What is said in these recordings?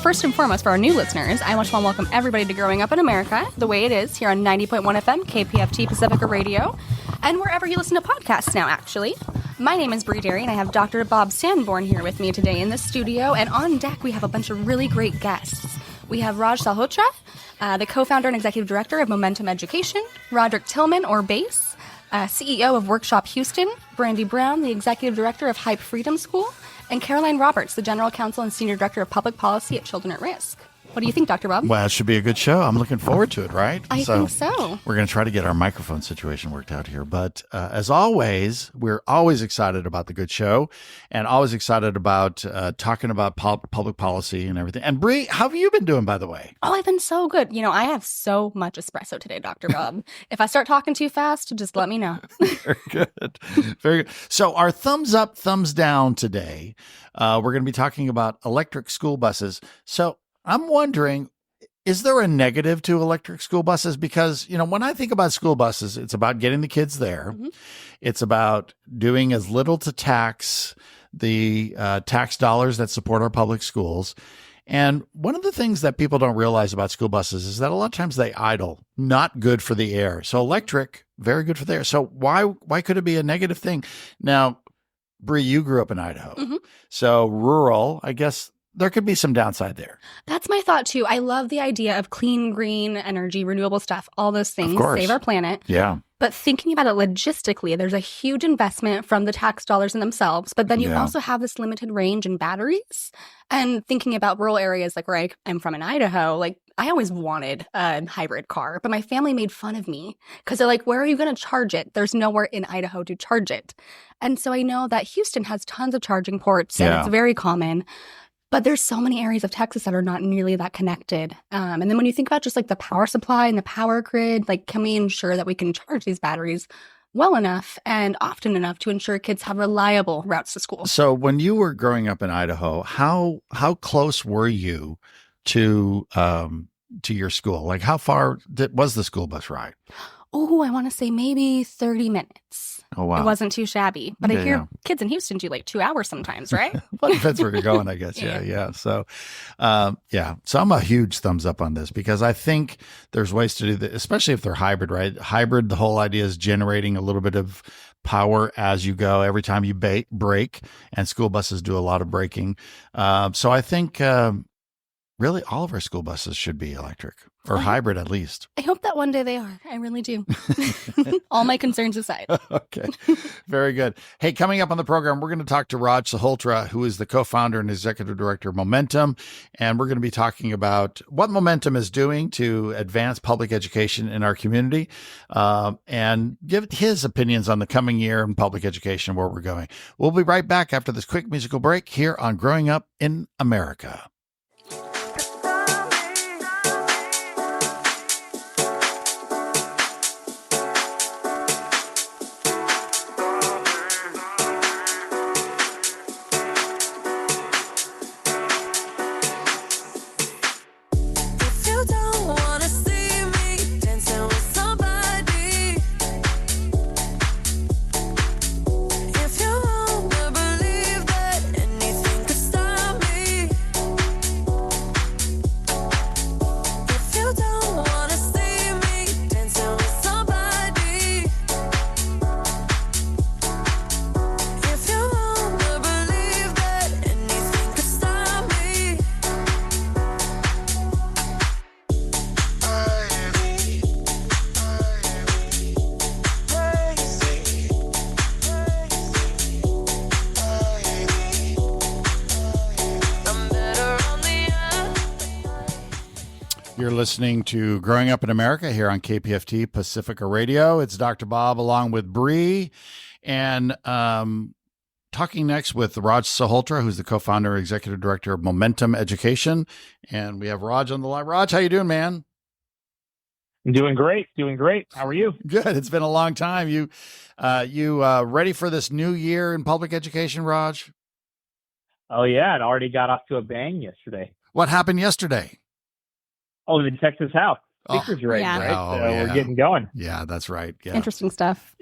first and foremost, for our new listeners, I want to welcome everybody to Growing Up in America, the way it is, here on 90.1 FM, KPFT Pacifica Radio, and wherever you listen to podcasts now, actually. My name is Bri Derry, and I have Dr. Bob Sanborn here with me today in the studio, and on deck we have a bunch of really great guests. We have Salhotra, the co-founder and executive director of Momentum Education, Roderick Tillman, or BASE, CEO of Workshop Houston, Brandi Brown, the executive director of Hype Freedom School, and Caroline Roberts, the general counsel and senior director of public policy at Children at Risk. What do you think, Dr. Bob? Well, it should be a good show. I'm looking forward to it, right? I think so. We're going to try to get our microphone situation worked out here. But as always, we're always excited about the good show and always excited about talking about public policy and everything. And Bri, how have you been doing, by the way? Oh, I've been so good. You know, I have so much espresso today, Dr. Bob. If I start talking too fast, just let me know. Very good. Very good. So our thumbs up, thumbs down today, we're going to be talking about electric school buses. So I'm wondering, is there a negative to electric school buses? Because, you know, when I think about school buses, it's about getting the kids there. Mm-hmm. It's about doing as little to tax the tax dollars that support our public schools. And one of the things that people don't realize about school buses is that a lot of times they idle, not good for the air. So electric, very good for the air. So why could it be a negative thing? Now, Bri, you grew up in Idaho. Mm-hmm. So rural, I guess there could be some downside there. That's my thought, too. I love the idea of clean, green energy, renewable stuff, all those things, save our planet. Yeah. But thinking about it logistically, there's a huge investment from the tax dollars in themselves. But then you also have this limited range in batteries. And thinking about rural areas like where I'm from in Idaho, like I always wanted a hybrid car, but my family made fun of me because they're like, where are you going to charge it? There's nowhere in Idaho to charge it. And so I know that Houston has tons of charging ports and it's very common. But there's so many areas of Texas that are not nearly that connected. And then when you think about just like the power supply and the power grid, like can we ensure that we can charge these batteries well enough and often enough to ensure kids have reliable routes to school? So when you were growing up in Idaho, how close were you to your school? Like how far was the school bus ride? Oh, I want to say maybe 30 minutes. Oh, wow. It wasn't too shabby. But I hear kids in Houston do like 2 hours sometimes, right? Well, it depends where you're going, I guess. Yeah. So, So I'm a huge thumbs up on this because I think there's ways to do that, especially if they're hybrid, right? Hybrid, the whole idea is generating a little bit of power as you go every time you brake, and school buses do a lot of braking. So I think really all of our school buses should be electric or hybrid at least. I hope that one day they are. I really do. All my concerns aside. Okay. Very good. Hey, coming up on the program, we're going to talk to Salhotra, who is the co-founder and executive director of Momentum. And we're going to be talking about what Momentum is doing to advance public education in our community and give his opinions on the coming year in public education, where we're going. We'll be right back after this quick musical break here on Growing Up in America. You're listening to Growing Up in America here on KPFT Pacifica Radio. It's Dr. Bob along with Bri, and talking next with Salhotra, who's the co-founder and executive director of Momentum Education. And we have Raj on the line. Raj, how you doing, man? I'm doing great. How are you? Good. It's been a long time. You ready for this new year in public education, Raj? Oh, yeah. It already got off to a bang yesterday. What happened yesterday? Oh, the Texas House. Speakers raised, right? So we're getting going. Yeah, that's right. Yeah. Interesting stuff.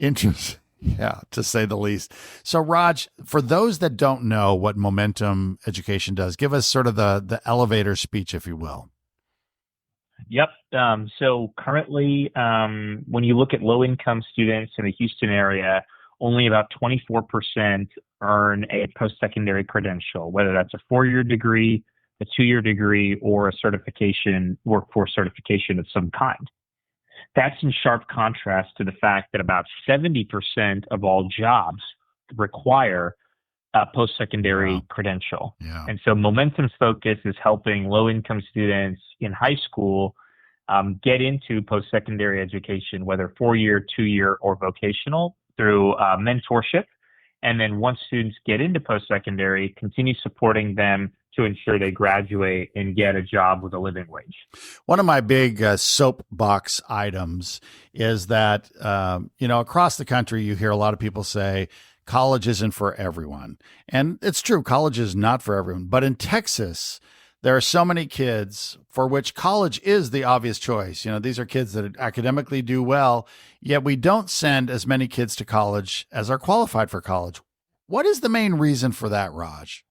Yeah, to say the least. So, Raj, for those that don't know what momentum education does, give us sort of the elevator speech, if you will. Yep. So currently, when you look at low income students in the Houston area, only about 24% earn a post secondary credential, whether that's a 4-year degree, a 2-year degree, or a certification, workforce certification of some kind. That's in sharp contrast to the fact that about 70% of all jobs require a post-secondary credential. Yeah. And so Momentum's focus is helping low-income students in high school get into post-secondary education, whether 4-year, 2-year, or vocational, through mentorship. And then once students get into post-secondary, continue supporting them to ensure they graduate and get a job with a living wage. One of my big soapbox items is that, across the country, you hear a lot of people say, college isn't for everyone. And it's true, college is not for everyone. But in Texas, there are so many kids for which college is the obvious choice. These are kids that academically do well, yet we don't send as many kids to college as are qualified for college. What is the main reason for that, Raj?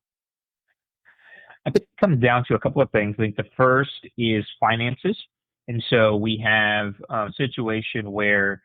I think it comes down to a couple of things. I think the first is finances. And so we have a situation where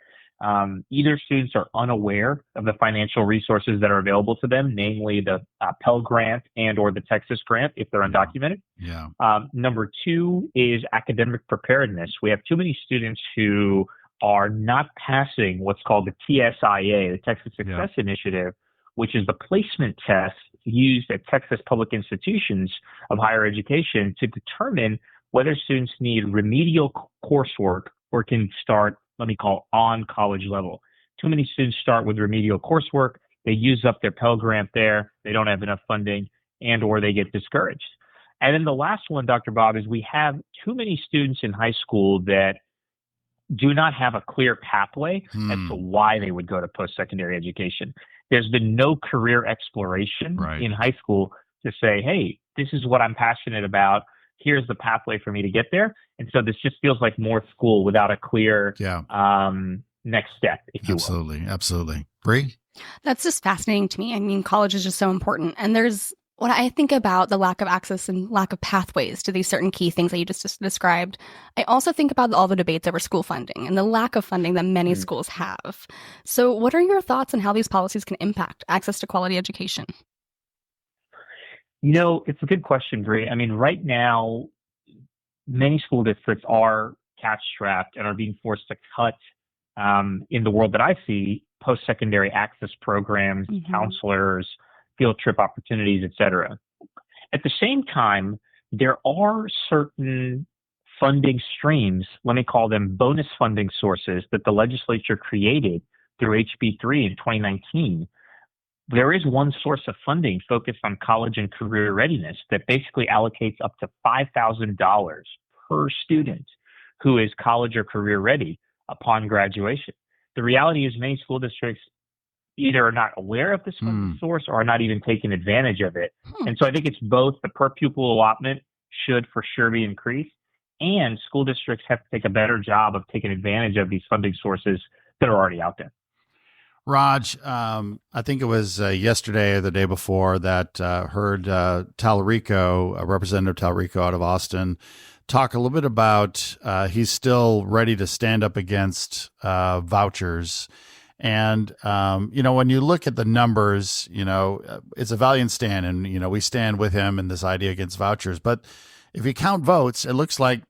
either students are unaware of the financial resources that are available to them, namely the Pell Grant and or the Texas Grant if they're undocumented. Yeah. Number two is academic preparedness. We have too many students who are not passing what's called the TSIA, the Texas Success Initiative, which is the placement test used at Texas public institutions of higher education to determine whether students need remedial coursework or can start, let me call, on college level. Too many students start with remedial coursework. They use up their Pell Grant there. They don't have enough funding and or they get discouraged. And then the last one, Dr. Bob, is we have too many students in high school that do not have a clear pathway as to why they would go to post-secondary education. There's been no career exploration in high school to say, hey, this is what I'm passionate about. Here's the pathway for me to get there. And so this just feels like more school without a clear next step, if you will. Absolutely. Bri? That's just fascinating to me. I mean, college is just so important. And there's when I think about the lack of access and lack of pathways to these certain key things that you just described, I also think about all the debates over school funding and the lack of funding that many schools have. So what are your thoughts on how these policies can impact access to quality education? It's a good question, Bri. I mean, right now, many school districts are cash-strapped and are being forced to cut, in the world that I see, post-secondary access programs, counselors, field trip opportunities, et cetera. At the same time, there are certain funding streams, let me call them bonus funding sources, that the legislature created through HB 3 in 2019. There is one source of funding focused on college and career readiness that basically allocates up to $5,000 per student who is college or career ready upon graduation. The reality is many school districts either are not aware of this funding source or are not even taking advantage of it. And so I think it's both. The per pupil allotment should for sure be increased, and school districts have to take a better job of taking advantage of these funding sources that are already out there. Raj, I think it was yesterday or the day before that heard Talarico, Representative Talarico out of Austin, talk a little bit about he's still ready to stand up against vouchers. And, when you look at the numbers, it's a valiant stand and, we stand with him in this idea against vouchers. But if you count votes, it looks like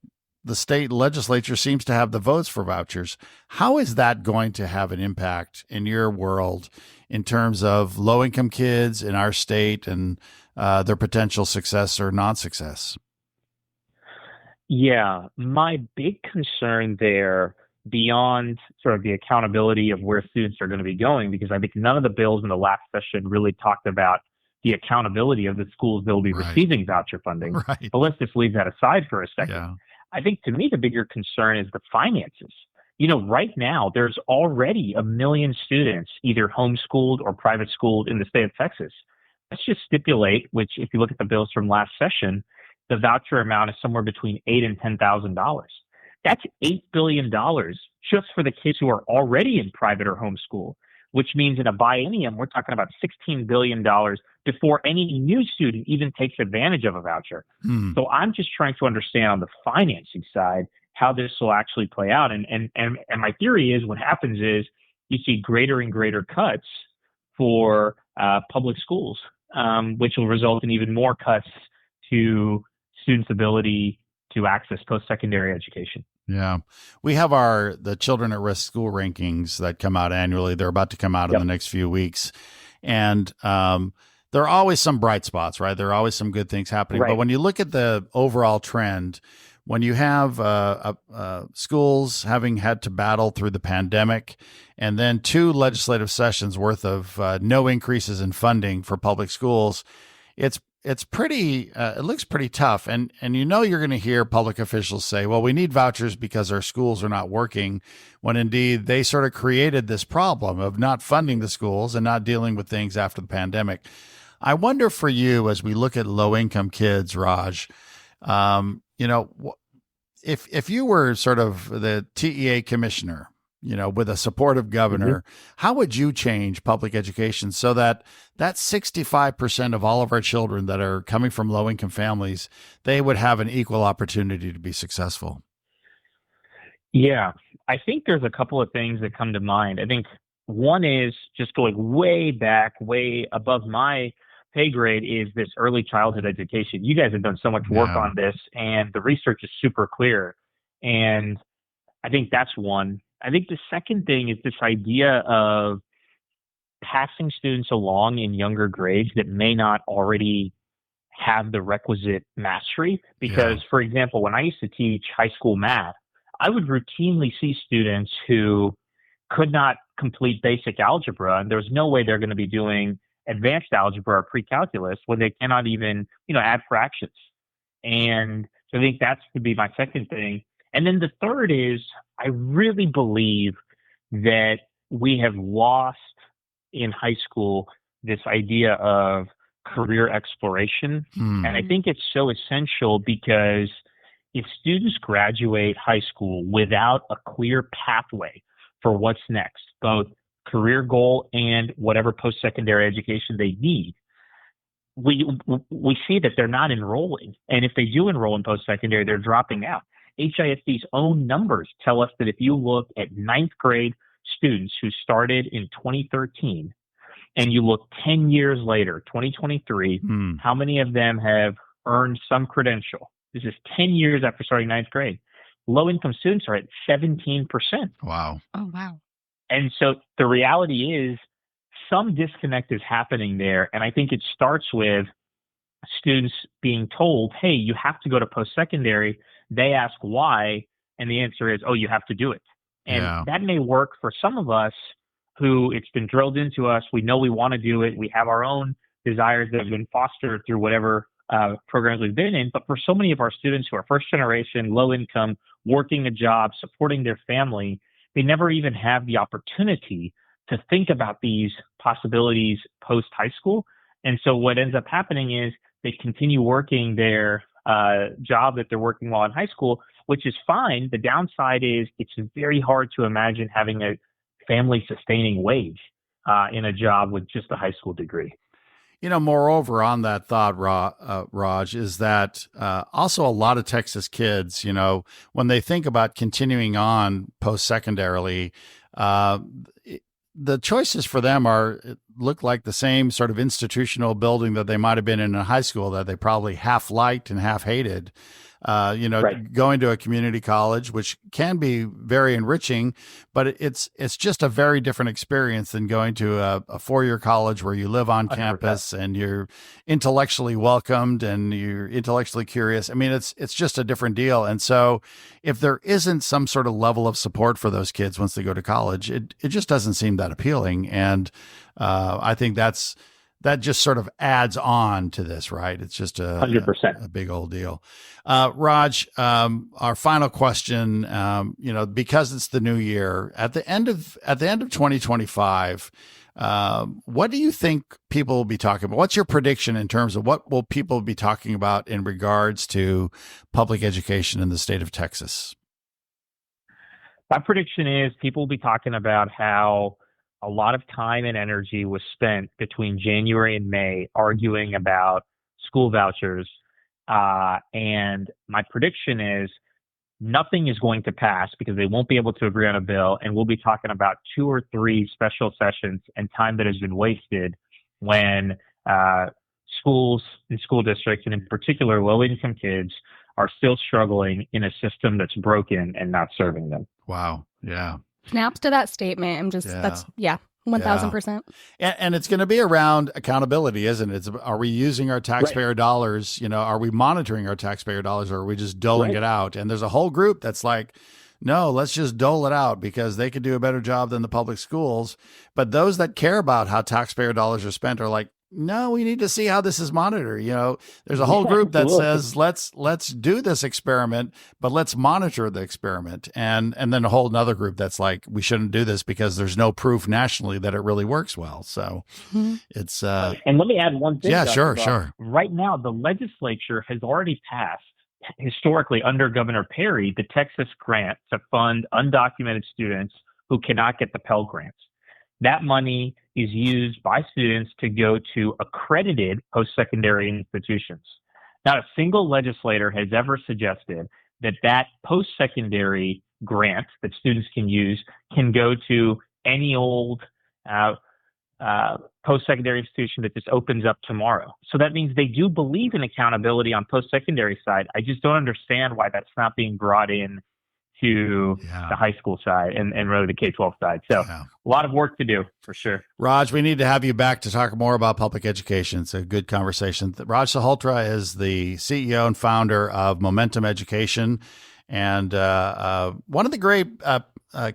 the state legislature seems to have the votes for vouchers. How is that going to have an impact in your world in terms of low-income kids in our state and their potential success or non-success? Yeah, my big concern there, beyond sort of the accountability of where students are going to be going, because I think none of the bills in the last session really talked about the accountability of the schools that will be receiving voucher funding. But let's just leave that aside for a second. Yeah. I think to me, the bigger concern is the finances. Right now, there's already 1 million students either homeschooled or private schooled in the state of Texas. Let's just stipulate, which if you look at the bills from last session, the voucher amount is somewhere between $8,000 and $10,000. That's $8 billion just for the kids who are already in private or homeschool. which means in a biennium, we're talking about $16 billion before any new student even takes advantage of a voucher. So I'm just trying to understand on the financing side how this will actually play out. And my theory is what happens is you see greater and greater cuts for public schools, which will result in even more cuts to students' ability to access post-secondary education. Yeah. We have the children at risk school rankings that come out annually. They're about to come out in the next few weeks. And there are always some bright spots, right? There are always some good things happening. Right. But when you look at the overall trend, when you have schools having had to battle through the pandemic and then 2 legislative sessions worth of no increases in funding for public schools, it's pretty, it looks pretty tough. And you're going to hear public officials say, well, we need vouchers because our schools are not working, when indeed they sort of created this problem of not funding the schools and not dealing with things after the pandemic. I wonder for you, as we look at low-income kids, Raj, if you were sort of the TEA commissioner, with a supportive governor, how would you change public education so that 65% of all of our children that are coming from low-income families, they would have an equal opportunity to be successful? Yeah, I think there's a couple of things that come to mind. I think one is just going way back, way above my pay grade is this early childhood education. You guys have done so much work on this, and the research is super clear. And I think that's one. I think the second thing is this idea of passing students along in younger grades that may not already have the requisite mastery. Because, for example, when I used to teach high school math, I would routinely see students who could not complete basic algebra, and there was no way they're going to be doing advanced algebra or pre-calculus when they cannot even, add fractions. And so I think that's to be my second thing. And then the third is I really believe that we have lost in high school this idea of career exploration. And I think it's so essential because if students graduate high school without a clear pathway for what's next, both career goal and whatever post-secondary education they need, we see that they're not enrolling. And if they do enroll in post-secondary, they're dropping out. HISD's own numbers tell us that if you look at ninth grade students who started in 2013 and you look 10 years later, 2023, how many of them have earned some credential? This is 10 years after starting ninth grade. Low-income students are at 17%. Wow. Oh, wow. And so the reality is some disconnect is happening there. And I think it starts with students being told, hey, you have to go to post-secondary. They ask why, and the answer is, oh, you have to do it. And that may work for some of us who it's been drilled into us. We know we want to do it. We have our own desires that have been fostered through whatever programs we've been in. But for so many of our students who are first generation, low income, working a job, supporting their family, they never even have the opportunity to think about these possibilities post high school. And so what ends up happening is they continue working their job that they're working while in high school, which is fine. The downside is it's very hard to imagine having a family sustaining wage in a job with just a high school degree. Moreover, on that thought, Raj, is that also a lot of Texas kids, when they think about continuing on post-secondarily, the choices for them look like the same sort of institutional building that they might have been in high school that they probably half liked and half hated. Going to a community college, which can be very enriching, but it's just a very different experience than going to a four-year college where you live on campus and you're intellectually welcomed and you're intellectually curious. I mean, it's just a different deal. And so if there isn't some sort of level of support for those kids once they go to college, it just doesn't seem that appealing. And I think that just sort of adds on to this, right? It's just 100%. A big old deal. Raj, our final question, because it's the new year, at the end of 2025, what do you think people will be talking about? What's your prediction in terms of what will people be talking about in regards to public education in the state of Texas? My prediction is people will be talking about how a lot of time and energy was spent between January and May arguing about school vouchers. And my prediction is nothing is going to pass because they won't be able to agree on a bill. And we'll be talking about 2 or 3 special sessions and time that has been wasted when schools and school districts, and in particular low-income kids, are still struggling in a system that's broken and not serving them. Wow. Yeah. Snaps to that statement. I'm just, that's 1,000%. And it's going to be around accountability, isn't it? Are we using our taxpayer dollars? Are we monitoring our taxpayer dollars, or are we just doling it out? And there's a whole group that's like, no, let's just dole it out because they could do a better job than the public schools. But those that care about how taxpayer dollars are spent are like, no, we need to see how this is monitored. There's a whole group that says, let's do this experiment, but let's monitor the experiment. And then a whole another group that's like, we shouldn't do this because there's no proof nationally that it really works well. So it's, and let me add one thing. Yeah, sure. Right now, the legislature has already passed, historically under Governor Perry, the Texas grant to fund undocumented students who cannot get the Pell Grants. That money is used by students to go to accredited post-secondary institutions. Not a single legislator has ever suggested that post-secondary grant that students can use can go to any old post-secondary institution that just opens up tomorrow. So that means they do believe in accountability on post-secondary side. I just don't understand why that's not being brought in to the high school side and really the K-12 side. So a lot of work to do for sure. Raj, we need to have you back to talk more about public education. It's a good conversation. Raj Salhotra is the CEO and founder of Momentum Education and one of the great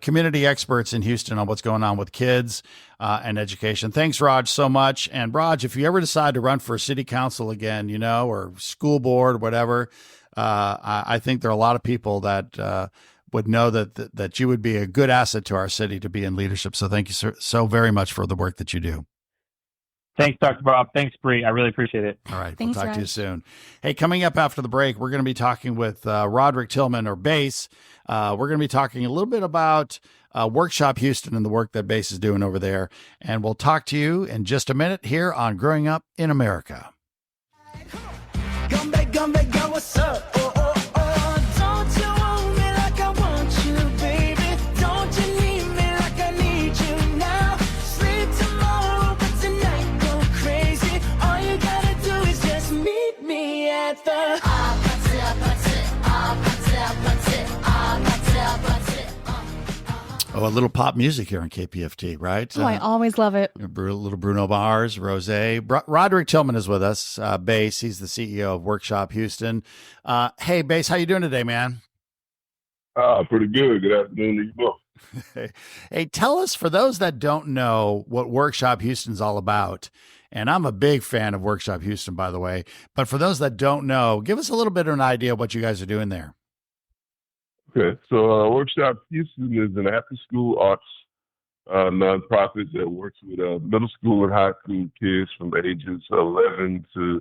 community experts in Houston on what's going on with kids and education. Thanks, Raj, so much. And Raj, if you ever decide to run for city council again, or school board, whatever, I think there are a lot of people that would know that you would be a good asset to our city to be in leadership. So thank you so very much for the work that you do. Thanks, Dr. Bob. Thanks, Bri. I really appreciate it. All right. Thanks, we'll talk Raj. to you soon. Hey, coming up after the break, we're going to be talking with Roderick Tillman, or Bass. We're going to be talking a little bit about Workshop Houston and the work that Bass is doing over there. And we'll talk to you in just a minute here on Growing Up in America. Gumbe, what's up? Don't you want me like I want you, baby? Don't you need me like I need you now? Sleep tomorrow, but tonight go crazy. All you gotta do is just meet me at the Oh, a little pop music here on KPFT, right? Oh, I always love it. Little Bruno Mars, Rose. Roderick Tillman is with us, Bass. He's the CEO of Workshop Houston. Hey, Bass, how you doing today, man? Pretty good. Good afternoon to you both. Hey, tell us, for those that don't know, what Workshop Houston's all about. And I'm a big fan of Workshop Houston, by the way. But for those that don't know, give us a little bit of an idea of what you guys are doing there. Okay, so Workshop Houston is an after-school arts nonprofit that works with middle school and high school kids from ages 11 to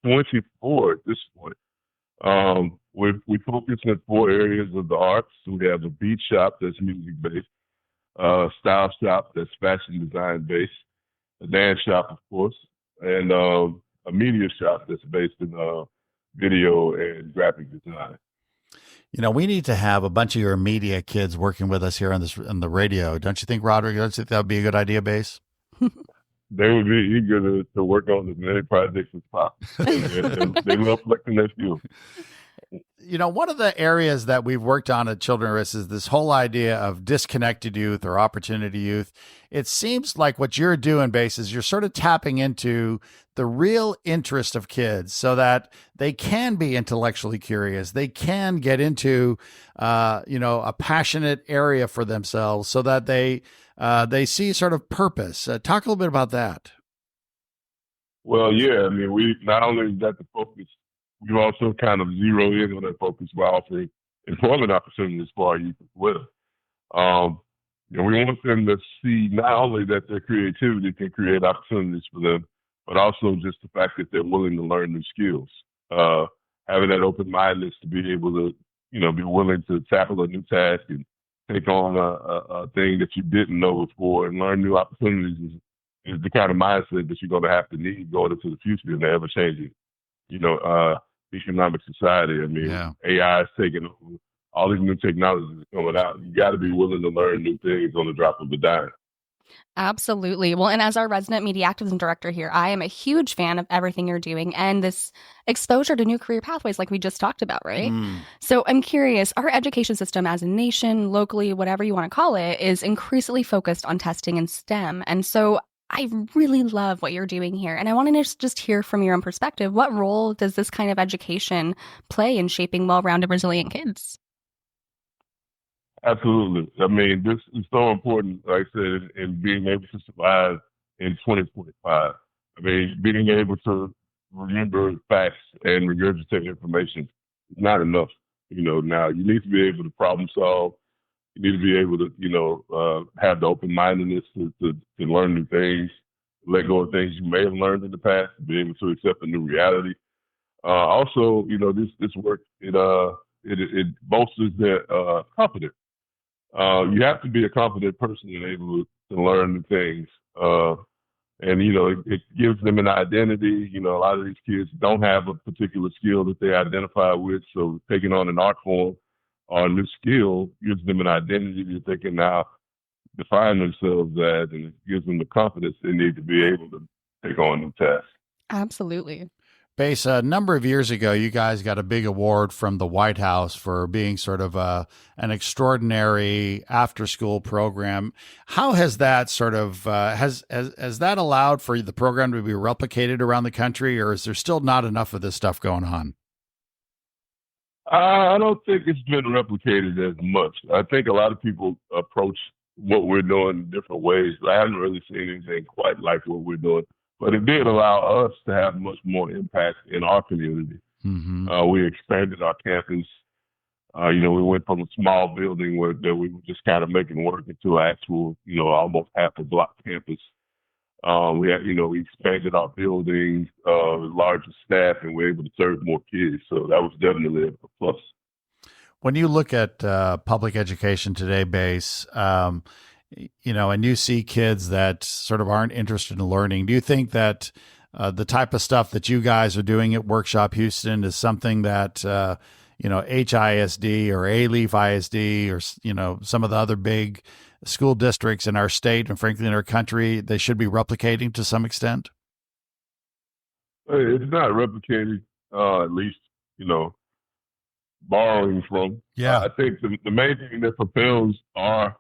24 at this point. We focus in 4 areas of the arts. We have a beat shop that's music-based, style shop that's fashion design-based, a dance shop, of course, and a media shop that's based in video and graphic design. We need to have a bunch of your media kids working with us here on the radio. Don't you think, Roderick? Don't you think that would be a good idea, Bass? They would be eager to work on as many projects as possible. They love collecting their skills. One of the areas that we've worked on at Children at Risk is this whole idea of disconnected youth or opportunity youth. It seems like what you're doing, Bass, is you're sort of tapping into the real interest of kids so that they can be intellectually curious. They can get into, a passionate area for themselves so that they see sort of purpose. Talk a little bit about that. Well, yeah, we not only is that the focus, we also kind of zero in on that focus by offering employment opportunities for our youth as well. We want them to see not only that their creativity can create opportunities for them, but also just the fact that they're willing to learn new skills. Having that open-mindedness to be able to, be willing to tackle a new task and take on a thing that you didn't know before and learn new opportunities is the kind of mindset that you're going to have to need going into the future in the ever changing, economic society. I mean, Yeah. AI is taking over. All these new technologies are coming out. You got to be willing to learn new things on the drop of a dime. Absolutely. Well, and as our resident media activism director here, I am a huge fan of everything you're doing and this exposure to new career pathways like we just talked about, right? So I'm curious, our education system as a nation, locally, whatever you want to call it, is increasingly focused on testing and STEM. And so I really love what you're doing here. And I want to just hear from your own perspective, what role does this kind of education play in shaping well-rounded, resilient kids? Absolutely. I mean, this is so important, like I said, in being able to survive in 2025. I mean, being able to remember facts and regurgitate information is not enough. Now you need to be able to problem solve. You need to be able to, have the open-mindedness to learn new things, let go of things you may have learned in the past, be able to accept a new reality. Also, this work, it bolsters their confidence. You have to be a confident person and able to learn new things. It gives them an identity. A lot of these kids don't have a particular skill that they identify with. So taking on an art form or a new skill gives them an identity that they can now define themselves as, and it gives them the confidence they need to be able to take on new tasks. Absolutely. Base, a number of years ago, you guys got a big award from the White House for being sort of an extraordinary after-school program. How has that sort of has that allowed for the program to be replicated around the country, or is there still not enough of this stuff going on? I don't think it's been replicated as much. I think a lot of people approach what we're doing in different ways. I haven't really seen anything quite like what we're doing. But it did allow us to have much more impact in our community. We expanded our campus. We went from a small building that we were just kind of making work into an actual, almost half a block campus. We expanded our buildings, larger staff, and we're able to serve more kids. So that was definitely a plus. When you look at public education today, Base, and you see kids that sort of aren't interested in learning, do you think that the type of stuff that you guys are doing at Workshop Houston is something that, HISD or A-Leaf ISD or, some of the other big school districts in our state and frankly in our country, they should be replicating to some extent? It's not replicating, at least, borrowing from. Yeah. I think the main thing that propels our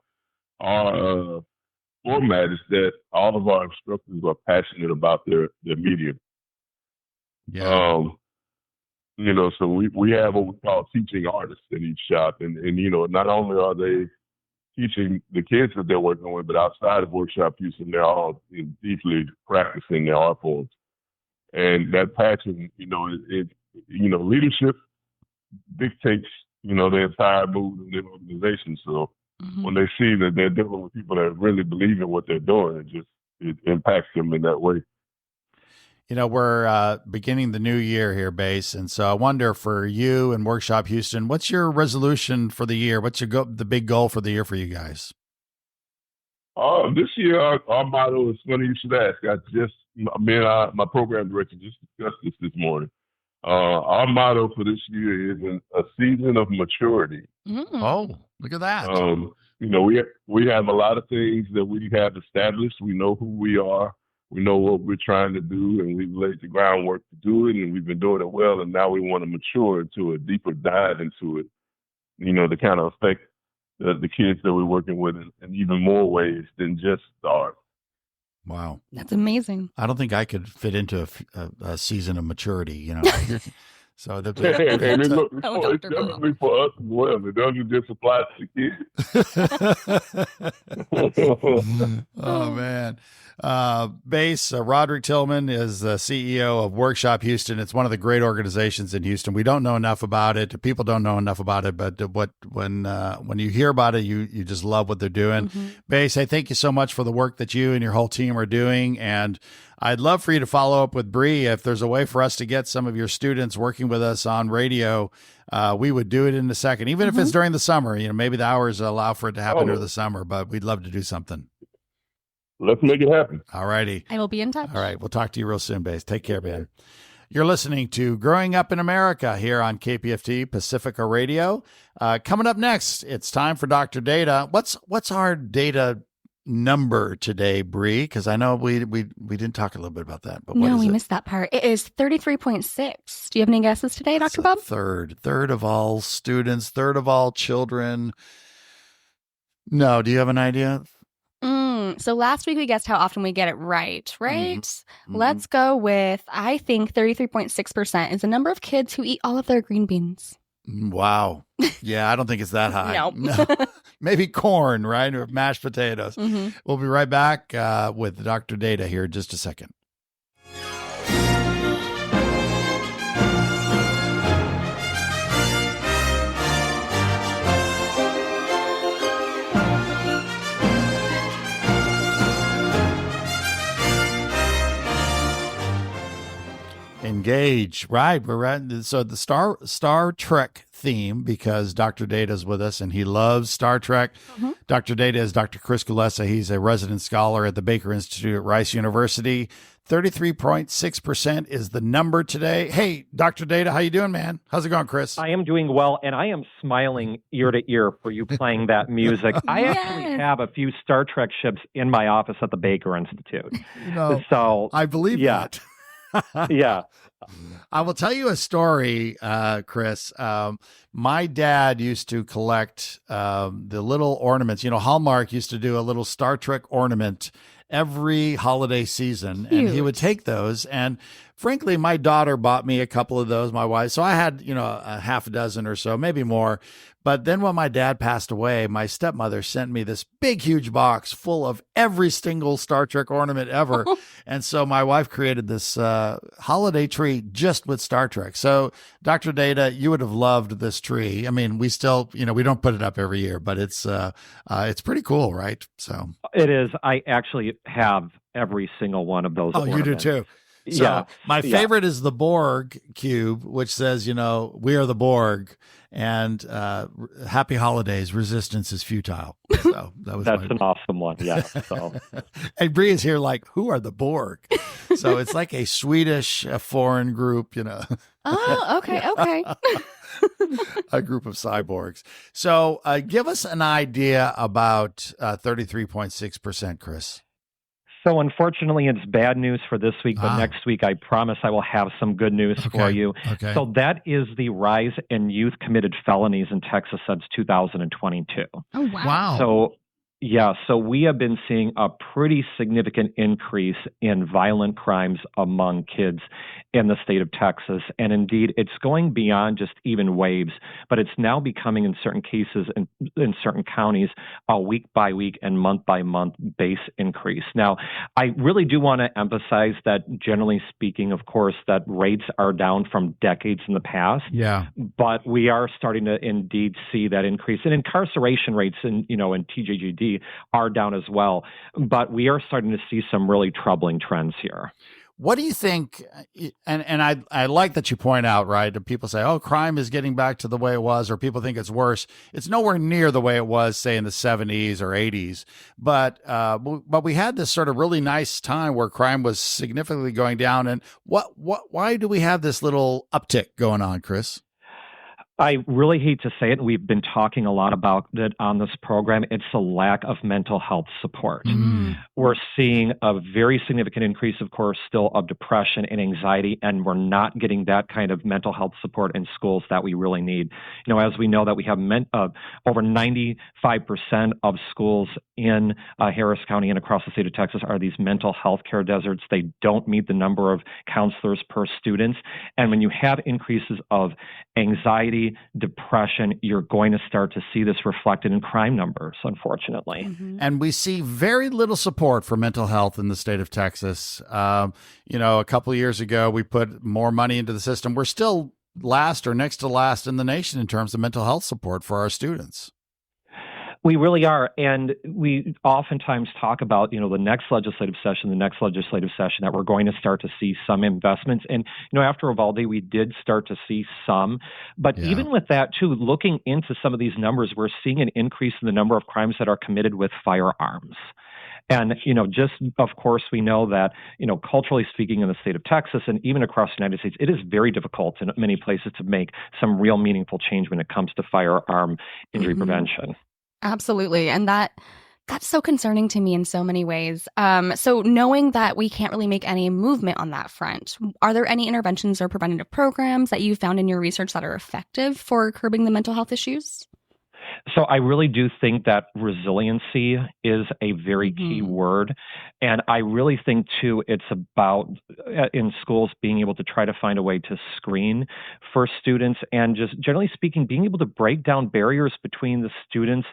format is that all of our instructors are passionate about their medium. Yeah. So we have what we call teaching artists in each shop, and not only are they teaching the kids that they're working with, but outside of Workshop Houston, they're all deeply practicing their art forms. And that passion, leadership dictates, the entire mood of their organization. So when they see that they're dealing with people that really believe in what they're doing, it impacts them in that way. We're beginning the new year here, Base. And so I wonder for you and Workshop Houston, what's your resolution for the year? What's the big goal for the year for you guys? This year, our motto is funny you should ask. Me and my program director just discussed this morning. Our motto for this year is a season of maturity. Oh, look at that. We have a lot of things that we have established. We know who we are. We know what we're trying to do, and we've laid the groundwork to do it, and we've been doing it well, and now we want to mature into a deeper dive into it, the kind of affect the kids that we're working with in even more ways than just the art. Wow. That's amazing. I don't think I could fit into a season of maturity, So and it's definitely for us as well. It doesn't just apply to the kids. Oh, man. Base, Roderick Tillman is the CEO of Workshop Houston. It's one of the great organizations in Houston. We don't know enough about it. People don't know enough about it, but when you hear about it, you just love what they're doing. Base, I thank you so much for the work that you and your whole team are doing. And I'd love for you to follow up with Bri. If there's a way for us to get some of your students working with us on radio, we would do it in a second, even if it's during the summer. Maybe the hours allow for it to happen during the summer, but we'd love to do something. Let's make it happen. All righty. I will be in touch. All right. We'll talk to you real soon, Baze. Take care, man. You're listening to Growing Up in America here on KPFT Pacifica Radio. Coming up next, it's time for Dr. Data. What's our data number today, Bri? Because I know we didn't talk a little bit about that. But No, we missed that part. It is 33.6. Do you have any guesses today, Dr. Bob? Third of all students, third of all children. No, do you have an idea? So last week we guessed how often we get it right? Mm-hmm. Let's go with, I think 33.6% is the number of kids who eat all of their green beans. Wow. Yeah, I don't think it's that high. No. Maybe corn, right? Or mashed potatoes. We'll be right back with Dr. Data here in just a second. Engage, right? We're at so the Star Trek theme, because Dr. Data is with us and he loves Star Trek. Dr. Data is Dr. Chris Gulessa. He's a resident scholar at the Baker Institute at Rice University. 33.6% is the number today. Hey, Dr. Data, how you doing, man? How's it going, Chris? I am doing well, and I am smiling ear to ear for you playing that music. I actually have a few Star Trek ships in my office at the Baker Institute. So I believe that. Yeah. I will tell you a story, Chris. My dad used to collect the little ornaments. Hallmark used to do a little Star Trek ornament every holiday season. Cute. And he would take those. And frankly, my daughter bought me a couple of those, my wife. So I had, a half a dozen or so, maybe more. But then when my dad passed away, my stepmother sent me this big, huge box full of every single Star Trek ornament ever. And so my wife created this holiday tree just with Star Trek. So Dr. Data, you would have loved this tree. I mean, we still, we don't put it up every year, but it's pretty cool, right? So It is. I actually have every single one of those ornaments. You do too. So my favorite is the Borg cube, which says, we are the Borg, and happy holidays, resistance is futile. So that's an awesome one. Yeah. So. And Bri is here like, who are the Borg? So it's like a Swedish, a foreign group, Oh, okay. A group of cyborgs. So give us an idea about 33.6%, Chris. So unfortunately, it's bad news for this week, but next week, I promise I will have some good news for you. Okay. So that is the rise in youth committed felonies in Texas since 2022. Oh, wow. Wow. So we have been seeing a pretty significant increase in violent crimes among kids in the state of Texas. And indeed, it's going beyond just even waves, but it's now becoming, in certain cases, in certain counties, a week by week and month by month base increase. Now, I really do want to emphasize that, generally speaking, of course, that rates are down from decades in the past. Yeah. But we are starting to indeed see that increase. And incarceration rates in TJGD are down as well. But we are starting to see some really troubling trends here. What do you think? And I like that you point out, right, that people say, oh, crime is getting back to the way it was, or people think it's worse. It's nowhere near the way it was, say, in the 70s or 80s. But we had this sort of really nice time where crime was significantly going down. And why do we have this little uptick going on, Chris? I really hate to say it. We've been talking a lot about it on this program. It's a lack of mental health support. We're seeing a very significant increase, of course, still of depression and anxiety, and we're not getting that kind of mental health support in schools that we really need. As we know that we have over 95% of schools in Harris County and across the state of Texas are these mental health care deserts. They don't meet the number of counselors per student. And when you have increases of anxiety, depression, you're going to start to see this reflected in crime numbers, unfortunately. And we see very little support for mental health in the state of Texas. A couple of years ago, we put more money into the system. We're still last or next to last in the nation in terms of mental health support for our students. We really are. And we oftentimes talk about, the next legislative session, that we're going to start to see some investments. And, after Uvalde, we did start to see some. But even with that, too, looking into some of these numbers, we're seeing an increase in the number of crimes that are committed with firearms. And, just, of course, we know that, culturally speaking in the state of Texas and even across the United States, it is very difficult in many places to make some real meaningful change when it comes to firearm injury prevention. Absolutely. And that's so concerning to me in so many ways. So knowing that we can't really make any movement on that front, are there any interventions or preventative programs that you found in your research that are effective for curbing the mental health issues? So I really do think that resiliency is a very key word. And I really think, too, it's about in schools being able to try to find a way to screen for students and just generally speaking, being able to break down barriers between the students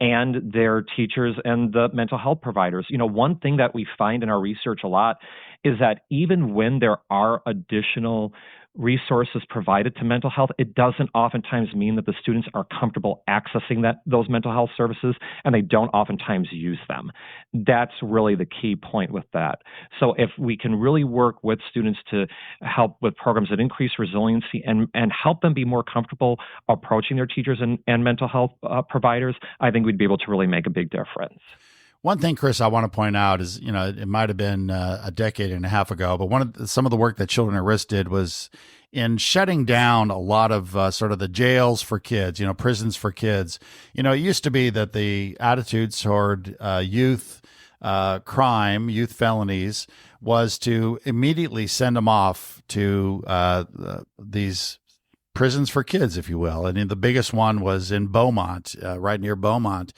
and their teachers and the mental health providers. One thing that we find in our research a lot is that even when there are additional resources provided to mental health, it doesn't oftentimes mean that the students are comfortable accessing those mental health services, and they don't oftentimes use them. That's really the key point with that. So if we can really work with students to help with programs that increase resiliency and help them be more comfortable approaching their teachers and mental health providers, I think we'd be able to really make a big difference. One thing, Chris, I want to point out is, it might have been a decade and a half ago, but some of the work that Children at Risk did was in shutting down a lot of sort of the jails for kids, prisons for kids. It used to be that the attitudes toward youth crime, youth felonies, was to immediately send them off to these prisons for kids, if you will. And the biggest one was in Beaumont, right near Beaumont.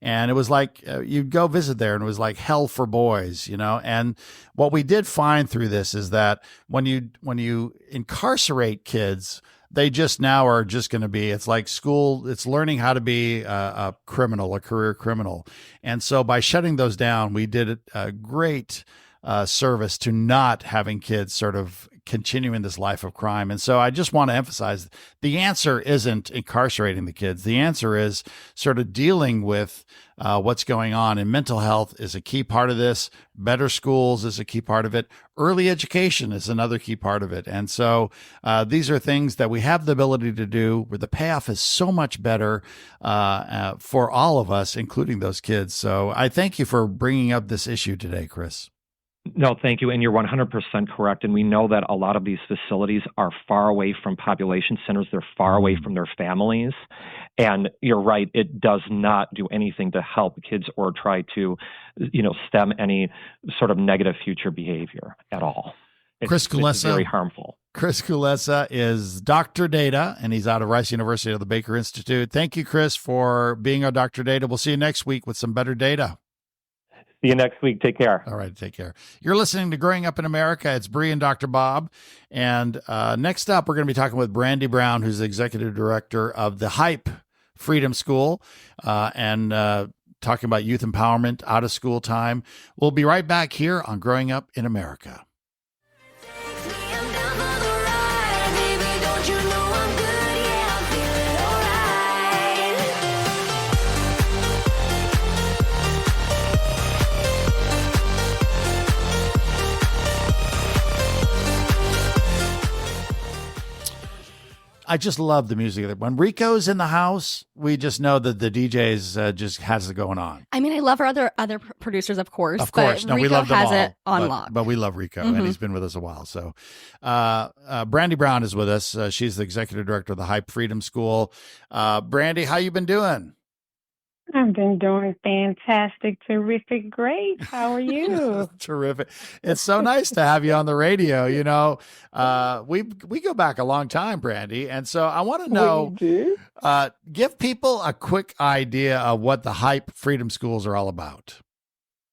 And it was like you'd go visit there and it was like hell for boys, And what we did find through this is that when you incarcerate kids, they just now are just going to be, it's like school, it's learning how to be a criminal, a career criminal. And so by shutting those down, we did a great service to not having kids sort of continuing this life of crime. And so I just want to emphasize the answer isn't incarcerating the kids. The answer is sort of dealing with what's going on. And mental health is a key part of this. Better schools is a key part of it. Early education is another key part of it. And so these are things that we have the ability to do where the payoff is so much better for all of us, including those kids. So I thank you for bringing up this issue today, Chris. No, thank you. And you're 100% correct. And we know that a lot of these facilities are far away from population centers. They're far away from their families. And you're right. It does not do anything to help kids or try to, stem any sort of negative future behavior at all. Chris Kulesa, it's very harmful. Chris Kulesa is Dr. Data, and he's out of Rice University of the Baker Institute. Thank you, Chris, for being our Dr. Data. We'll see you next week with some better data. See you next week. Take care. All right. Take care. You're listening to Growing Up in America. It's Bri and Dr. Bob. And next up, we're going to be talking with Brandi Brown, who's the executive director of the Hype Freedom School, and talking about youth empowerment, out of school time. We'll be right back here on Growing Up in America. I just love the music. When Rico's in the house, we just know that the DJs just has it going on. I mean, I love our other producers, of course. Of course. But No, Rico we love them has all, it on lock. But we love Rico, and he's been with us a while. So Brandi Brown is with us. She's the executive director of the Hype Freedom School. Brandi, how you been doing? I've been doing fantastic, terrific, great. How are you? Terrific. It's so nice to have you on the radio. We go back a long time, Brandi. And so I want to know, give people a quick idea of what the Hype Freedom Schools are all about.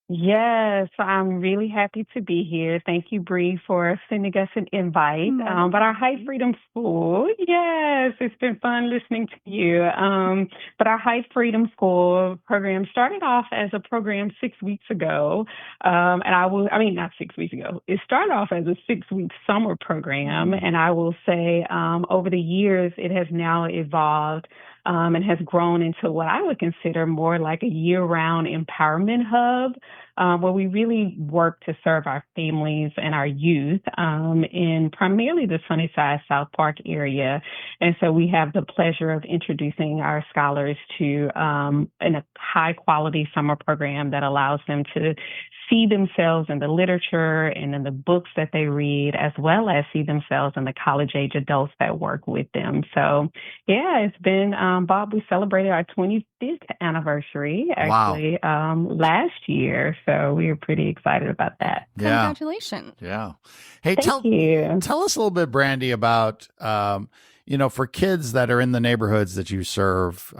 Yes, I'm really happy to be here. Thank you, Bri, for sending us an invite. But our Hype Freedom School, yes, it's been fun listening to you. But our Hype Freedom School program started off as a program 6 weeks ago. Not 6 weeks ago. It started off as a 6-week summer program. And I will say over the years, it has now evolved and has grown into what I would consider more like a year-round empowerment hub, where we really work to serve our families and our youth in primarily the Sunnyside South Park area. And so we have the pleasure of introducing our scholars to a high-quality summer program that allows them to see themselves in the literature and in the books that they read, as well as see themselves in the college-age adults that work with them. So, yeah, it's been, Bob, we celebrated our 25th anniversary, actually, last year. So we are pretty excited about that. Yeah. Congratulations. Yeah. Hey, Thank you. tell us a little bit, Brandi, about, for kids that are in the neighborhoods that you serve,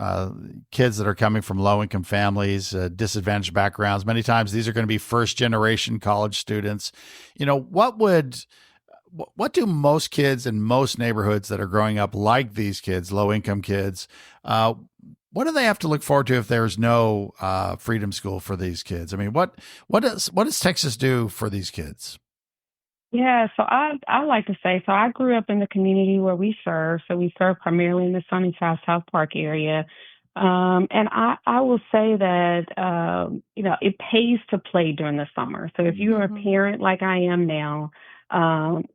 kids that are coming from low-income families, disadvantaged backgrounds. Many times these are going to be first-generation college students. What do most kids in most neighborhoods that are growing up like these kids, low-income kids, what do they have to look forward to if there's no freedom school for these kids? I mean, what does Texas do for these kids? Yeah, so I like to say, so I grew up in the community where we serve. So we serve primarily in the Sunnyside South Park area. And I will say that, it pays to play during the summer. So if you're a parent like I am now,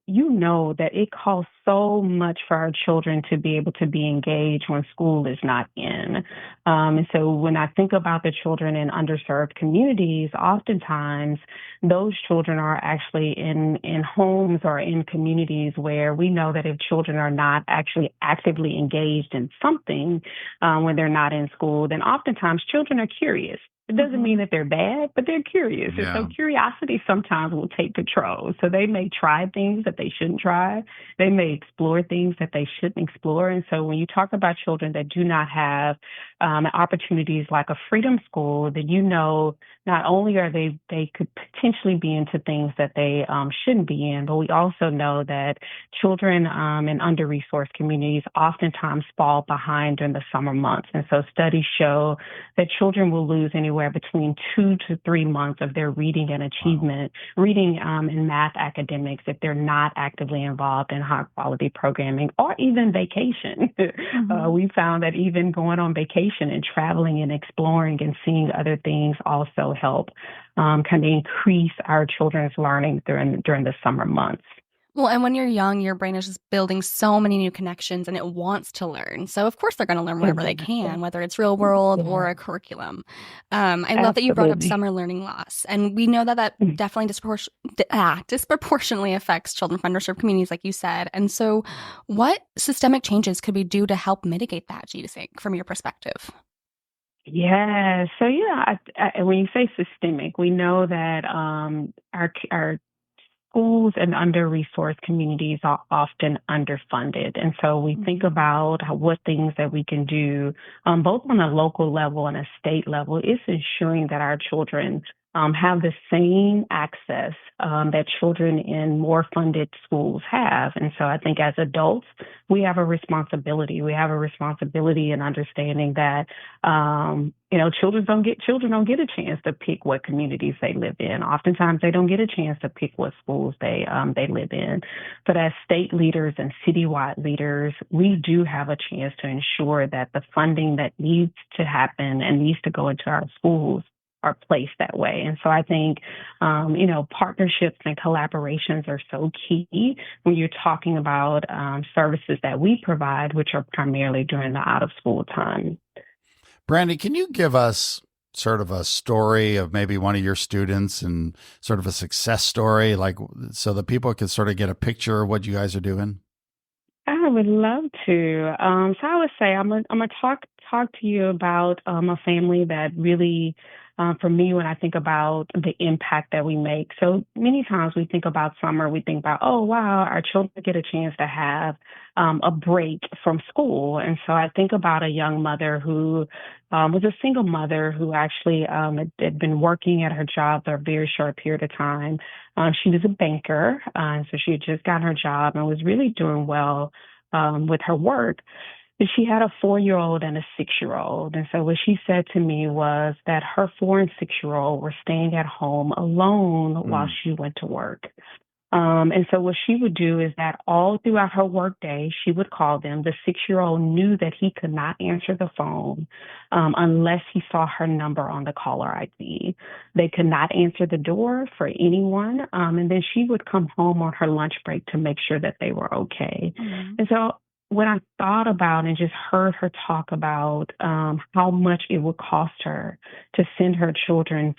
you know that it costs so much for our children to be able to be engaged when school is not in. And so when I think about the children in underserved communities, oftentimes those children are actually in homes or in communities where we know that if children are not actually actively engaged in something when they're not in school, then oftentimes children are curious. It doesn't mean that they're bad, but they're curious. Yeah. And so curiosity sometimes will take control. So they may try things that they shouldn't try. They may explore things that they shouldn't explore. And so when you talk about children that do not have opportunities like a freedom school, then not only are they could potentially be into things that they shouldn't be in, but we also know that children in under-resourced communities oftentimes fall behind during the summer months. And so studies show that children will lose anywhere between 2 to 3 months of their reading and achievement, reading and math academics, if they're not actively involved in high-quality programming or even vacation. We found that even going on vacation and traveling and exploring and seeing other things also help kind of increase our children's learning during the summer months. Well, and when you're young, your brain is just building so many new connections and it wants to learn. So, of course, they're going to learn whatever they can, whether it's real world or a curriculum. I love that you brought up summer learning loss. And we know that definitely disproportionately affects children from underserved communities, like you said. And so what systemic changes could we do to help mitigate that, do you think, from your perspective? Yeah. So, when you say systemic, we know that our schools in under-resourced communities are often underfunded. And so we think about what things that we can do, both on a local level and a state level, is ensuring that our children have the same access that children in more funded schools have. And so I think as adults, we have a responsibility. We have a responsibility in understanding that, children don't get a chance to pick what communities they live in. Oftentimes they don't get a chance to pick what schools they live in. But as state leaders and citywide leaders, we do have a chance to ensure that the funding that needs to happen and needs to go into our schools are placed that way. And so I think, partnerships and collaborations are so key when you're talking about services that we provide, which are primarily during the out-of-school time. Brandi, can you give us sort of a story of maybe one of your students and sort of a success story, so that people can sort of get a picture of what you guys are doing? I would love to. So I would say I'm gonna talk to you about a family that really, for me, when I think about the impact that we make. So many times we think about summer, we think about, oh, wow, our children get a chance to have a break from school. And so I think about a young mother who was a single mother who actually had been working at her job for a very short period of time. She was a banker, so she had just gotten her job and was really doing well with her work. But she had a 4-year-old and a 6-year-old. And so what she said to me was that her 4 and 6-year-old were staying at home alone while she went to work. And so what she would do is that all throughout her workday, she would call them. The 6-year-old knew that he could not answer the phone unless he saw her number on the caller ID. They could not answer the door for anyone. And then she would come home on her lunch break to make sure that they were okay. And so when I thought about and just heard her talk about how much it would cost her to send her children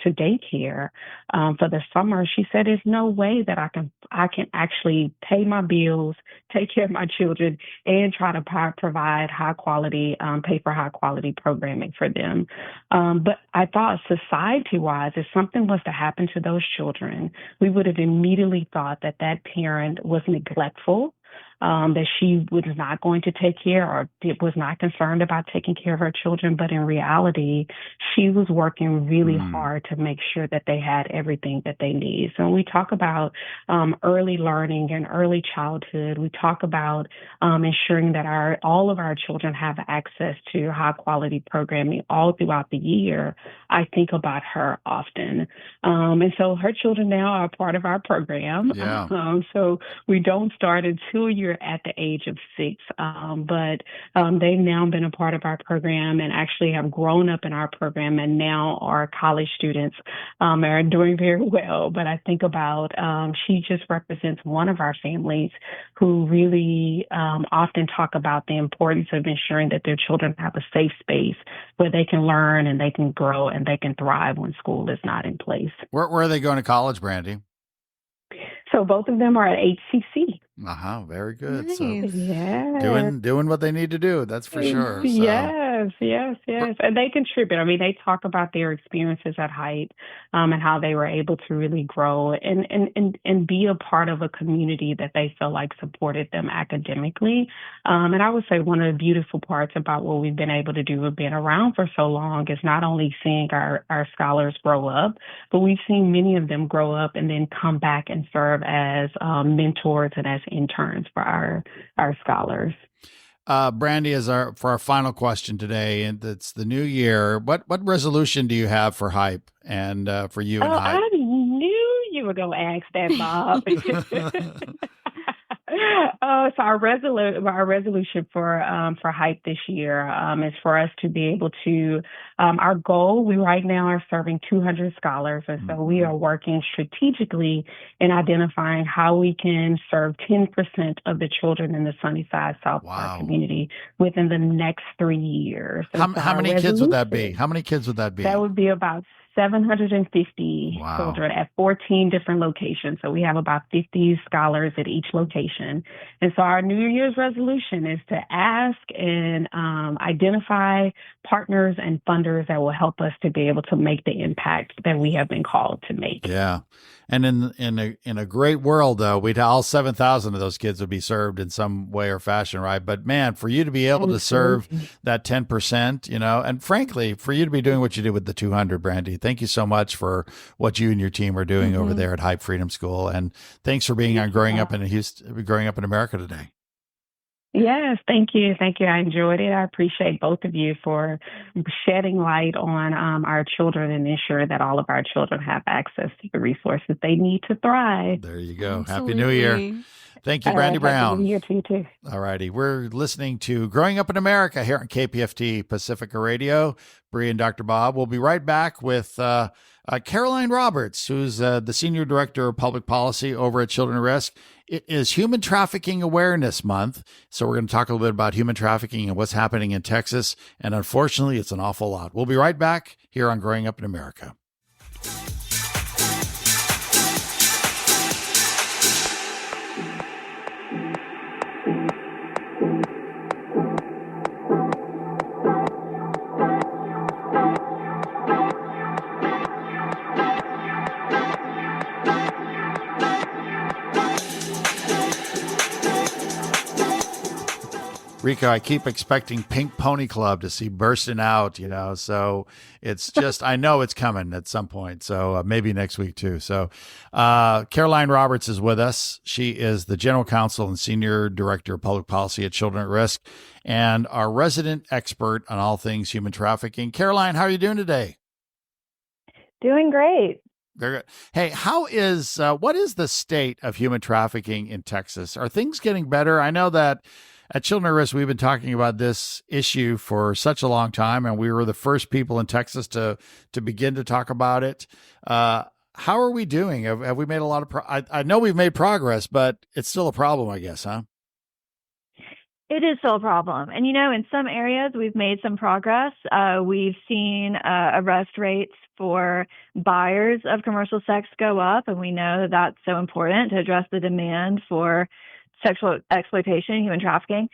to daycare for the summer, she said, "There's no way that I can actually pay my bills, take care of my children, and try to provide high quality, pay for high quality programming for them." But I thought, society wise, if something was to happen to those children, we would have immediately thought that that parent was neglectful, that she was not going to take care or was not concerned about taking care of her children. But in reality, she was working really hard to make sure that they had everything that they need. So when we talk about early learning and early childhood, we talk about ensuring that all of our children have access to high quality programming all throughout the year. I think about her often. And so her children now are part of our program. Yeah. So we don't start until you're at the age of 6, but they've now been a part of our program and actually have grown up in our program and now are college students, are doing very well. But I think about she just represents one of our families who really often talk about the importance of ensuring that their children have a safe space where they can learn and they can grow and they can thrive when school is not in place. Where are they going to college, Brandi? So both of them are at HCC. Very good. Nice. So Yeah. doing what they need to do. That's for sure. So. Yes. And they contribute. I mean, they talk about their experiences at Height and how they were able to really grow and be a part of a community that they feel like supported them academically. And I would say one of the beautiful parts about what we've been able to do with being around for so long is not only seeing our scholars grow up, but we've seen many of them grow up and then come back and serve as mentors and as interns for our scholars. Brandi, for our final question today, and it's the new year. What resolution do you have for Hype and for you and Hype? I knew you were going to ask that, Bob. So our resolution for Hype this year is for us to be able to, our goal, we right now are serving 200 scholars, and so we are working strategically in identifying how we can serve 10% of the children in the Sunnyside South Park community within the next 3 years. How many kids would that be? How many kids would that be? That would be about 750 children at 14 different locations. So we have about 50 scholars at each location. And so our New Year's resolution is to ask and identify partners and funders that will help us to be able to make the impact that we have been called to make. Yeah. And in a great world, though, all 7,000 of those kids would be served in some way or fashion, right? But man, for you to be able to serve that 10%, and frankly, for you to be doing what you did with the 200, Brandi, thank you so much for what you and your team are doing over there at Hype Freedom School, and thanks for being on Growing Up in America today. Yes, thank you. I enjoyed it. I appreciate both of you for shedding light on our children and ensuring that all of our children have access to the resources they need to thrive. There you go. Absolutely. Happy New Year. Thank you, Brandi Brown. Happy New Year to you too. All righty. We're listening to Growing Up in America here on KPFT Pacifica Radio. Bri and Dr. Bob. We'll be right back with Caroline Roberts, who's the Senior Director of Public Policy over at Children at Risk. It is Human Trafficking Awareness Month, so we're going to talk a little bit about human trafficking and what's happening in Texas, and unfortunately, it's an awful lot. We'll be right back here on Growing Up in America. Rico, I keep expecting Pink Pony Club to see bursting out, so it's just, I know it's coming at some point. So maybe next week too. So Caroline Roberts is with us. She is the General Counsel and Senior Director of Public Policy at Children at Risk and our resident expert on all things human trafficking. Caroline, how are you doing today? Doing great. Very good. Hey, what is the state of human trafficking in Texas? Are things getting better? I know that at Children at Risk, we've been talking about this issue for such a long time, and we were the first people in Texas to begin to talk about it. How are we doing? Have we made a lot of I know we've made progress, but it's still a problem, I guess, huh? It is still a problem. And, in some areas we've made some progress. We've seen arrest rates for buyers of commercial sex go up, and we know that that's so important to address the demand for sexual exploitation, human trafficking.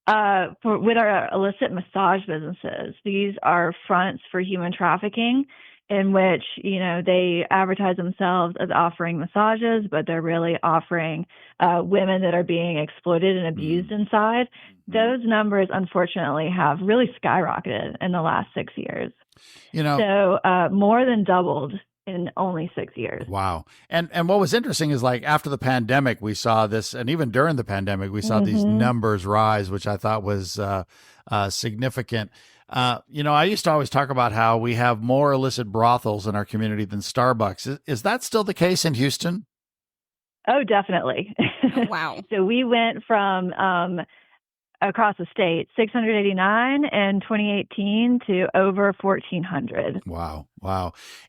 With our illicit massage businesses, these are fronts for human trafficking in which, they advertise themselves as offering massages, but they're really offering women that are being exploited and abused inside. Those numbers, unfortunately, have really skyrocketed in the last 6 years. So more than doubled in only 6 years. Wow. And what was interesting is, like, after the pandemic, we saw this, and even during the pandemic, we saw these numbers rise, which I thought was significant. I used to always talk about how we have more illicit brothels in our community than Starbucks. Is that still the case in Houston? Oh, definitely. Wow. So we went from across the state, 689 in 2018 to over 1,400. Wow.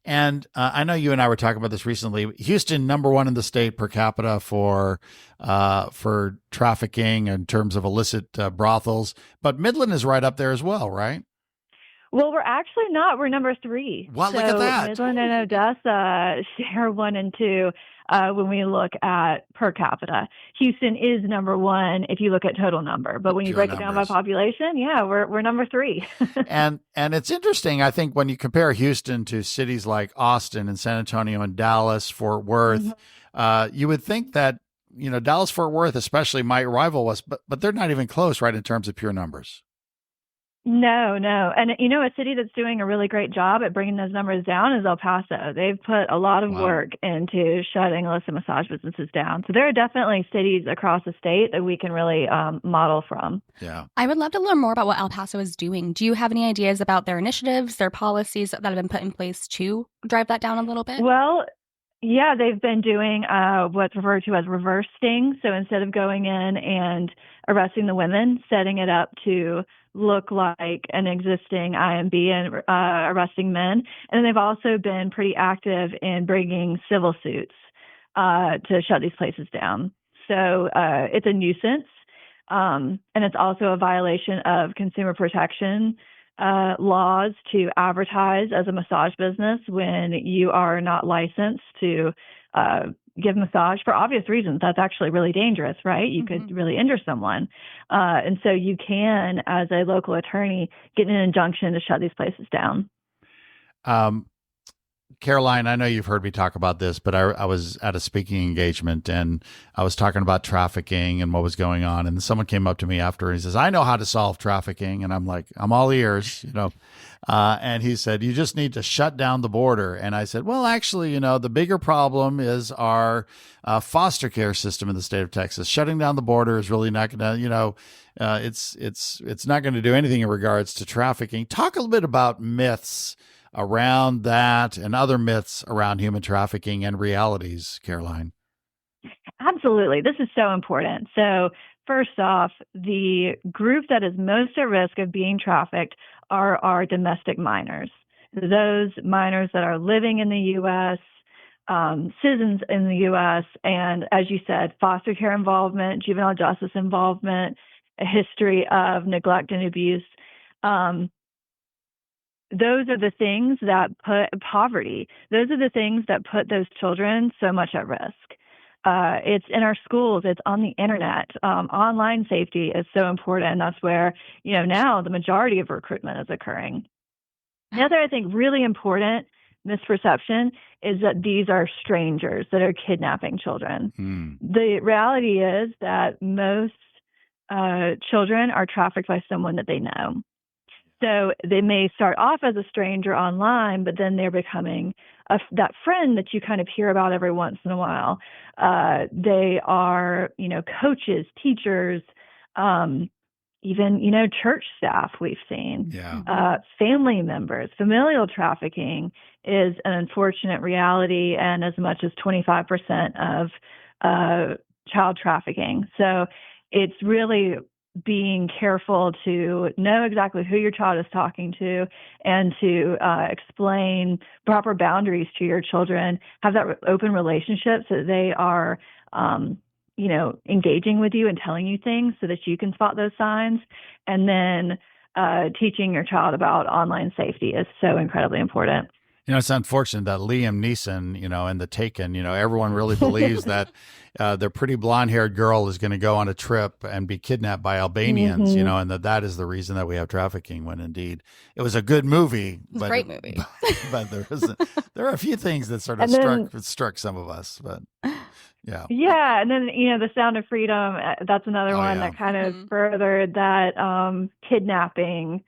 And I know you and I were talking about this recently. Houston, number one in the state per capita for trafficking in terms of illicit brothels, but Midland is right up there as well, right? Well, we're actually not. We're number 3. Wow, look at that. Midland and Odessa share 1 and 2 when we look at per capita. Houston is number 1 if you look at total number, but when you break it down by population, we're number 3. and it's interesting, I think, when you compare Houston to cities like Austin and San Antonio and Dallas, Fort Worth, you would think that Dallas, Fort Worth especially might rival us, but they're not even close, right, in terms of pure numbers. No. And, a city that's doing a really great job at bringing those numbers down is El Paso. They've put a lot of work into shutting illicit massage businesses down. So there are definitely cities across the state that we can really model from. Yeah. I would love to learn more about what El Paso is doing. Do you have any ideas about their initiatives, their policies that have been put in place to drive that down a little bit? Well, yeah, they've been doing what's referred to as reverse sting. So instead of going in and arresting the women, setting it up to look like an existing IMB and arresting men. And they've also been pretty active in bringing civil suits to shut these places down. So it's a nuisance, and it's also a violation of consumer protection laws to advertise as a massage business when you are not licensed to give massage for obvious reasons. That's actually really dangerous, right? You could really injure someone. And so you can, as a local attorney, get an injunction to shut these places down. Caroline, I know you've heard me talk about this, but I was at a speaking engagement and I was talking about trafficking and what was going on. And someone came up to me after and he says, I know how to solve trafficking. And I'm like, I'm all ears, and he said, you just need to shut down the border. And I said, well, actually, the bigger problem is our foster care system in the state of Texas. Shutting down the border is really not going to, it's not going to do anything in regards to trafficking. Talk a little bit about myths around that and other myths around human trafficking and realities, Caroline. Absolutely. This is so important. So first off, the group that is most at risk of being trafficked are our domestic minors. Those minors that are living in the U.S., citizens in the U.S., and as you said, foster care involvement, juvenile justice involvement, a history of neglect and abuse. Those are the things that put poverty. Those are the things that put those children so much at risk. It's in our schools. It's on the internet. Online safety is so important. That's where, now the majority of recruitment is occurring. Another, I think, really important misperception is that these are strangers that are kidnapping children. The reality is that most children are trafficked by someone that they know. So they may start off as a stranger online, but then they're becoming that friend that you kind of hear about every once in a while. They are, coaches, teachers, even, church staff we've seen, Yeah. family members. Familial trafficking is an unfortunate reality, and as much as 25% of child trafficking. So it's really being careful to know exactly who your child is talking to and to explain proper boundaries to your children, have that open relationship so that they are engaging with you and telling you things so that you can spot those signs. And then teaching your child about online safety is so incredibly important. It's unfortunate that Liam Neeson, in The Taken, everyone really believes that the pretty blonde-haired girl is going to go on a trip and be kidnapped by Albanians, and that is the reason that we have trafficking, when indeed it was a good movie. It's a great movie. But there are a few things that sort of struck some of us, but yeah. Yeah, and then, The Sound of Freedom, that's another one that kind of furthered that kidnapping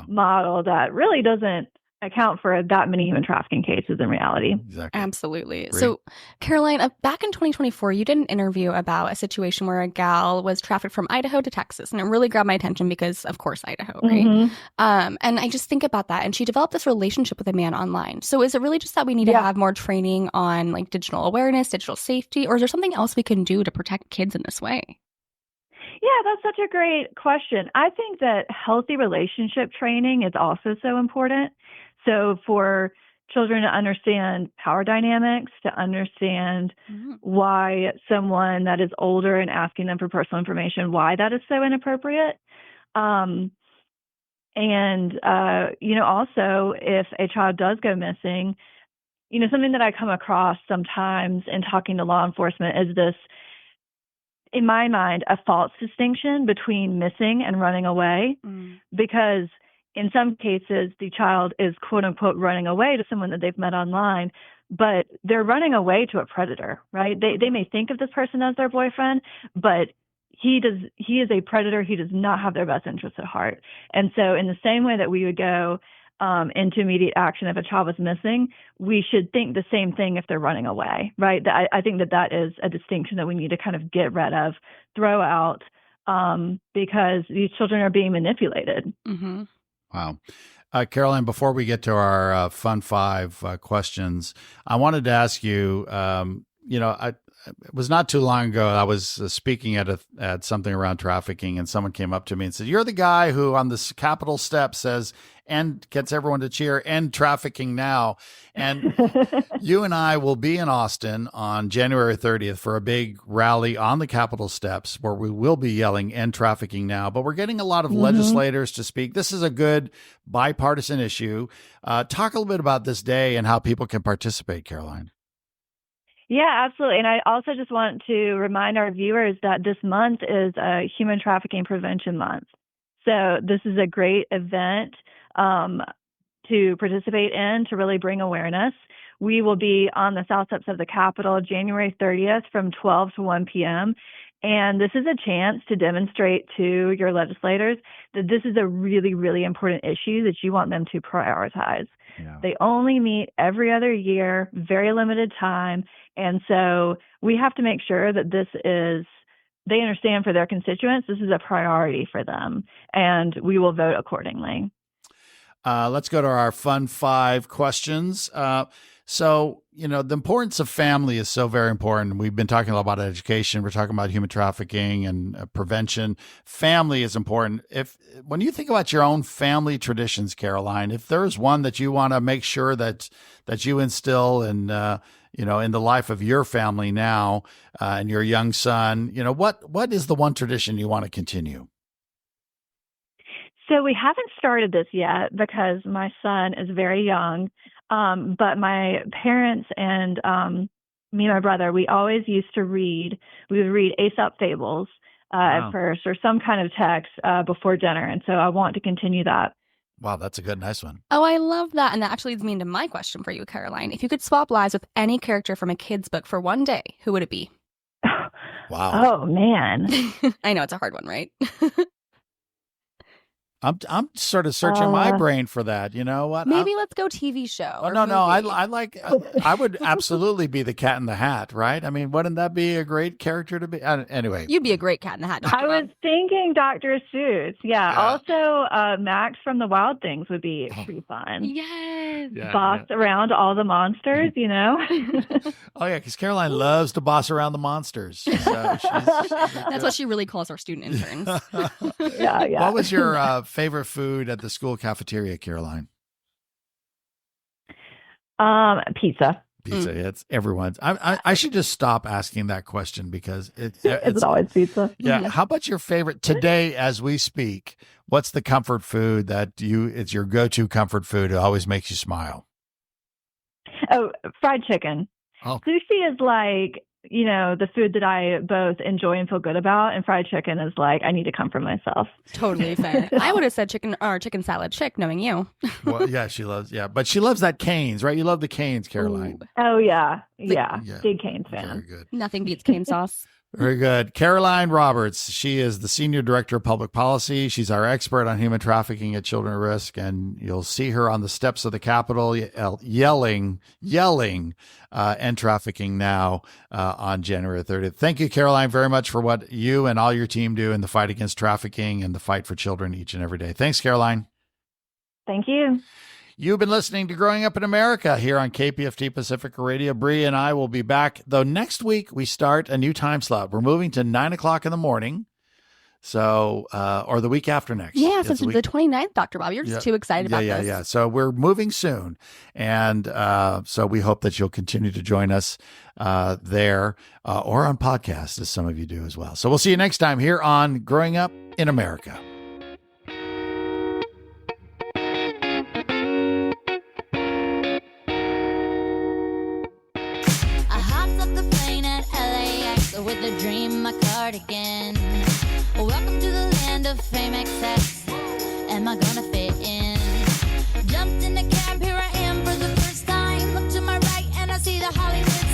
model that really doesn't account for that many human trafficking cases in reality. Exactly. Absolutely. Great. So, Caroline, back in 2024, you did an interview about a situation where a gal was trafficked from Idaho to Texas, and it really grabbed my attention because, of course, Idaho, right? Mm-hmm. And I just think about that, and she developed this relationship with a man online. So is it really just that we need to have more training on like digital awareness, digital safety, or is there something else we can do to protect kids in this way? Yeah, that's such a great question. I think that healthy relationship training is also so important. So for children to understand power dynamics, to understand why someone that is older and asking them for personal information, why that is so inappropriate. Also, if a child does go missing, something that I come across sometimes in talking to law enforcement is this, in my mind, a false distinction between missing and running away, because in some cases, the child is, quote unquote, running away to someone that they've met online, but they're running away to a predator, right? They may think of this person as their boyfriend, but he is a predator. He does not have their best interests at heart. And so in the same way that we would go into immediate action if a child was missing, we should think the same thing if they're running away, right? I think that is a distinction that we need to kind of get rid of, throw out, because these children are being manipulated. Mm-hmm. Wow. Caroline, before we get to our Fun 5 questions, I wanted to ask you, it was not too long ago, I was speaking at something around trafficking, and someone came up to me and said, "You're the guy who on the Capitol steps says, and gets everyone to cheer, end trafficking now." And you and I will be in Austin on January 30th for a big rally on the Capitol steps where we will be yelling, end trafficking now. But we're getting a lot of legislators to speak. This is a good bipartisan issue. Talk a little bit about this day and how people can participate, Caroline. Yeah, absolutely. And I also just want to remind our viewers that this month is a Human Trafficking Prevention Month. So this is a great event to participate in, to really bring awareness. We will be on the south steps of the Capitol January 30th from 12 to 1 p.m. And this is a chance to demonstrate to your legislators that this is a really, really important issue that you want them to prioritize. Yeah. They only meet every other year, very limited time. And so we have to make sure that they understand for their constituents, this is a priority for them, and we will vote accordingly. Let's go to our Fun 5 questions. So, the importance of family is so very important. We've been talking a lot about education. We're talking about human trafficking and prevention. Family is important. When you think about your own family traditions, Caroline, if there's one that you want to make sure that you instill in the life of your family now and your young son, what is the one tradition you want to continue? So we haven't started this yet because my son is very young. But my parents and me and my brother, we always used to read. We would read Aesop fables at first, or some kind of text before dinner. And so I want to continue that. Wow, that's a nice one. Oh, I love that. And that actually leads me into my question for you, Caroline. If you could swap lives with any character from a kid's book for one day, who would it be? Wow. Oh, man. I know, it's a hard one, right? I'm sort of searching my brain for that. You know what? Maybe let's go TV show. Oh, or no. movie. I would absolutely be the Cat in the Hat, right? I mean, wouldn't that be a great character to be? Anyway. You'd be a great Cat in the Hat. Dr. I was Bob. thinking Dr. Seuss. Yeah. Yeah. Also, Max from the Wild Things would be pretty fun. Yes. Boss around all the monsters, you know? Oh, yeah, because Caroline loves to boss around the monsters. So That's what she really calls our student interns. Yeah. What was your favorite food at the school cafeteria, Caroline? Pizza. Pizza. It's everyone's. I should just stop asking that question because it's always pizza. Yeah. How about your favorite today as we speak? What's the comfort food that it's your go-to comfort food? It always makes you smile. Oh, fried chicken. Oh. Sushi is like, you know, the food that I both enjoy and feel good about, and fried chicken is like I need to comfort myself. Totally fair. I would have said chicken salad chick, knowing you. Well, yeah, but she loves that Cane's, right? You love the Cane's, Caroline. Ooh. Oh yeah. Big Cane's fan. Very good. Nothing beats cane sauce. Very good. Caroline Roberts. She is the Senior Director of Public Policy. She's our expert on human trafficking at children at risk. And you'll see her on the steps of the Capitol yelling, end trafficking now on January 30th. Thank you, Caroline, very much for what you and all your team do in the fight against trafficking and the fight for children each and every day. Thanks, Caroline. Thank you. You've been listening to Growing Up in America here on KPFT Pacifica Radio. Bree and I will be back, though next week we start a new time slot. We're moving to 9 o'clock in the morning. So, or the week after next. Yeah, so it's the 29th, Dr. Bob. You're just too excited about this. Yeah. So we're moving soon. And so we hope that you'll continue to join us there or on podcast, as some of you do as well. So we'll see you next time here on Growing Up in America. With a dream, my cardigan. Welcome to the land of fame excess. Am I gonna fit in? Jumped in the cab, here I am for the first time. Look to my right and I see the Hollywood